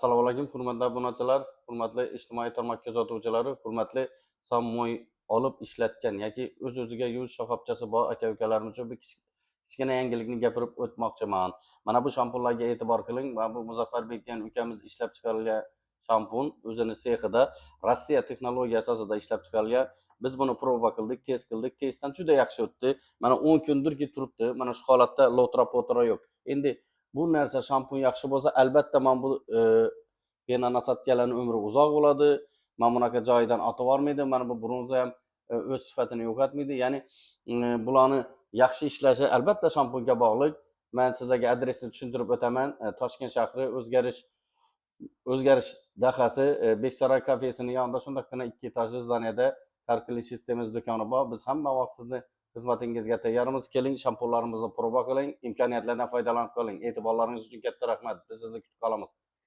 Assalomu alaykum, hurmatli obunachilar, hurmatli ijtimoiy tarmoq kuzatuvchilari, hurmatli sammoy olib ishlatgan yoki o'z-o'ziga yuvish shoxobchasi bor aka-ukalarimiz uchun bir kichkina yangilikni gapirib o'tmoqchiman. Mana bu shampunlarga e'tibor qiling. Va bu Muzaffarbek degan ukamiz ishlab chiqarilgan shampun o'zini sexida Rossiya texnologiyasi asosida ishlab chiqarilgan. Biz buni proba qildik, test qildik. Testdan juda yaxshi o'tdi. Mana 10 kundirki turibdi. Mana shu holatda lotra-potra yo'q. Endi bu narsa shampun yaxshi bo'lsa, albatta men bu penani sotganlarning umri uzoq bo'ladi. Mana bunaqa joyidan otib olmaydi. Mana bu bronza ham o'z sifatini yo'qotmaydi. Ya'ni bularni yaxshi ishlashi albatta shampunga bog'liq. Men sizlarga adresni tushuntirib o'taman. Toshkent shahri o'zgarish dahasi Beksaroy kafesining yonida shundaqgina 2 etajli zdaniyada Karklin Systems do'koni bor. Biz hamma vaqt sizni xizmatingizga tayyormiz. Keling, shampunlarimizni proba qiling, imkoniyatlardan foydalanib qoling. E'tiborlaringiz uchun katta rahmat. Biz sizni kutib qolamiz.